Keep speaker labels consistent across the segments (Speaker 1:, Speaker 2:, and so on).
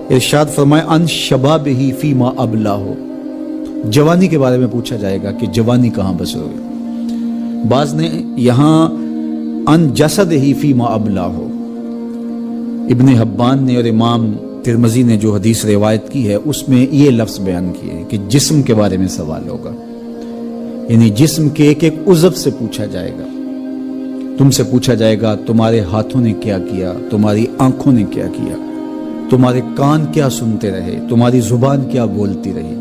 Speaker 1: ارشاد فرمائے ان شبابہ فیما ابلاہ، جوانی کے بارے میں پوچھا جائے گا کہ جوانی کہاں بسر ہوئی۔ بعض نے یہاں ان جسدہ فیما ابلاہ، ابن حبان نے اور امام ترمذی نے جو حدیث روایت کی ہے اس میں یہ لفظ بیان کیے کہ جسم کے بارے میں سوال ہوگا، یعنی جسم کے ایک ایک عضو سے پوچھا جائے گا۔ تم سے پوچھا جائے گا تمہارے ہاتھوں نے کیا کیا، تمہاری آنکھوں نے کیا کیا، تمہارے کان کیا سنتے رہے، تمہاری زبان کیا بولتی رہی،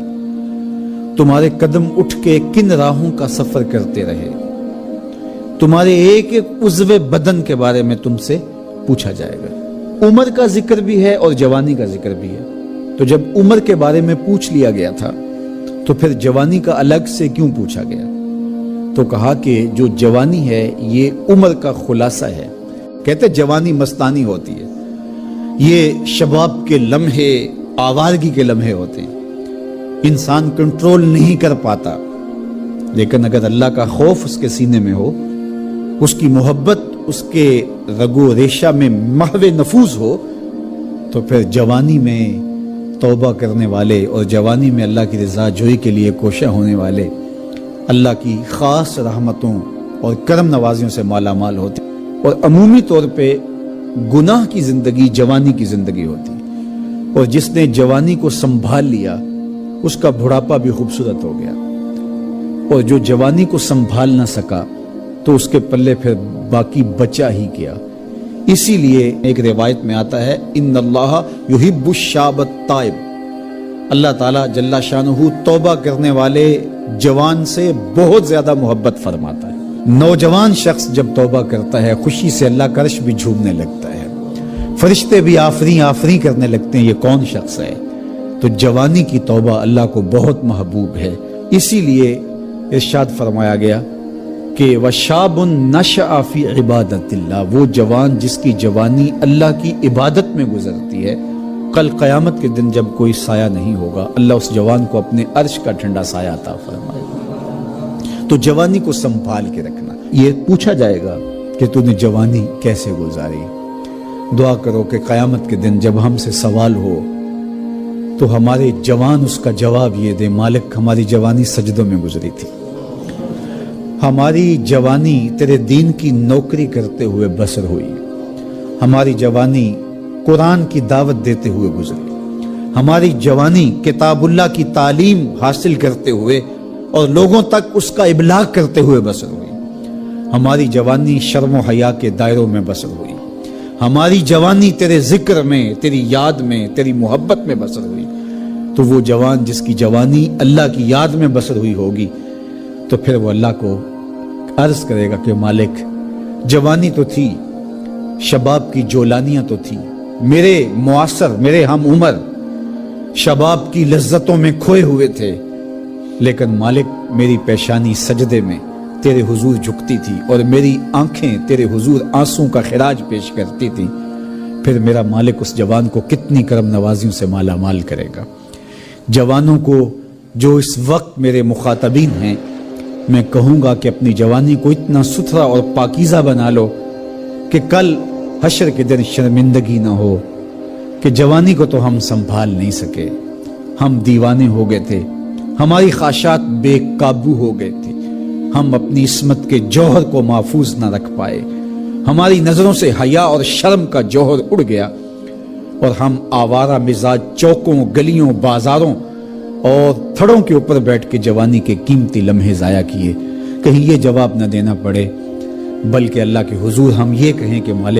Speaker 1: تمہارے قدم اٹھ کے کن راہوں کا سفر کرتے رہے، تمہارے ایک ایک عضو بدن کے بارے میں تم سے پوچھا جائے گا۔ عمر کا ذکر بھی ہے اور جوانی کا ذکر بھی ہے، تو جب عمر کے بارے میں پوچھ لیا گیا تھا تو پھر جوانی کا الگ سے کیوں پوچھا گیا؟ تو کہا کہ جو جوانی ہے یہ عمر کا خلاصہ ہے۔ کہتے جوانی مستانی ہوتی ہے، یہ شباب کے لمحے، آوارگی کے لمحے ہوتے ہیں، انسان کنٹرول نہیں کر پاتا، لیکن اگر اللہ کا خوف اس کے سینے میں ہو، اس کی محبت اس کے رگو ریشہ میں محو نفوذ ہو، تو پھر جوانی میں توبہ کرنے والے اور جوانی میں اللہ کی رضا جوئی کے لیے کوشاں ہونے والے اللہ کی خاص رحمتوں اور کرم نوازیوں سے مالا مال ہوتے، اور عمومی طور پہ گناہ کی زندگی جوانی کی زندگی ہوتی، اور جس نے جوانی کو سنبھال لیا اس کا بڑھاپا بھی خوبصورت ہو گیا، اور جو جوانی کو سنبھال نہ سکا تو اس کے پلے پھر باقی بچا ہی کیا۔ اسی لیے ایک روایت میں آتا ہے ان اللہ یحب الشاب التائب، اللہ تعالیٰ جل شانہ توبہ کرنے والے جوان سے بہت زیادہ محبت فرماتا ہے۔ نوجوان شخص جب توبہ کرتا ہے خوشی سے اللہ کا عرش بھی جھومنے لگتا ہے، فرشتے بھی آفریں آفریں کرنے لگتے ہیں، یہ کون شخص ہے؟ تو جوانی کی توبہ اللہ کو بہت محبوب ہے۔ اسی لیے ارشاد فرمایا گیا کہ وَشَابٌ نَشَأَ فِي عِبَادَةِ اللَّهِ، وہ جوان جس کی جوانی اللہ کی عبادت میں گزرتی ہے، کل قیامت کے دن جب کوئی سایہ نہیں ہوگا اللہ اس جوان کو اپنے عرش کا ٹھنڈا سایہ عطا فرمائے۔ تو جوانی کو سنبھال کے رکھنا، یہ پوچھا جائے گا کہ تو نے جوانی کیسے گزاری۔ دعا کرو کہ قیامت کے دن جب ہم سے سوال ہو تو ہمارے جوان اس کا جواب یہ دے مالک ہماری جوانی سجدوں میں گزری تھی، ہماری جوانی تیرے دین کی نوکری کرتے ہوئے بسر ہوئی، ہماری جوانی قرآن کی دعوت دیتے ہوئے گزری، ہماری جوانی کتاب اللہ کی تعلیم حاصل کرتے ہوئے اور لوگوں تک اس کا ابلاغ کرتے ہوئے بسر ہوئی، ہماری جوانی شرم و حیا کے دائروں میں بسر ہوئی، ہماری جوانی تیرے ذکر میں، تیری یاد میں، تیری محبت میں بسر ہوئی۔ تو وہ جوان جس کی جوانی اللہ کی یاد میں بسر ہوئی ہوگی تو پھر وہ اللہ کو عرض کرے گا کہ مالک جوانی تو تھی، شباب کی جولانیاں تو تھی، میرے معاصر میرے ہم عمر شباب کی لذتوں میں کھوئے ہوئے تھے، لیکن مالک میری پیشانی سجدے میں تیرے حضور جھکتی تھی اور میری آنکھیں تیرے حضور آنسوں کا خراج پیش کرتی تھی، پھر میرا مالک اس جوان کو کتنی کرم نوازیوں سے مالا مال کرے گا۔ جوانوں کو جو اس وقت میرے مخاطبین ہیں میں کہوں گا کہ اپنی جوانی کو اتنا ستھرا اور پاکیزہ بنا لو کہ کل حشر کے دن شرمندگی نہ ہو کہ جوانی کو تو ہم سنبھال نہیں سکے، ہم دیوانے ہو گئے تھے، ہماری خواہشات بے قابو ہو گئے تھے، ہم اپنی عصمت کے جوہر کو محفوظ نہ رکھ پائے، ہماری نظروں سے حیا اور شرم کا جوہر اڑ گیا اور ہم آوارہ مزاج چوکوں گلیوں بازاروں اور تھڑوں کے اوپر بیٹھ کے جوانی کے قیمتی لمحے ضائع کیے۔ کہیں یہ جواب نہ دینا پڑے بلکہ اللہ کے حضور ہم یہ کہیں کہ مالک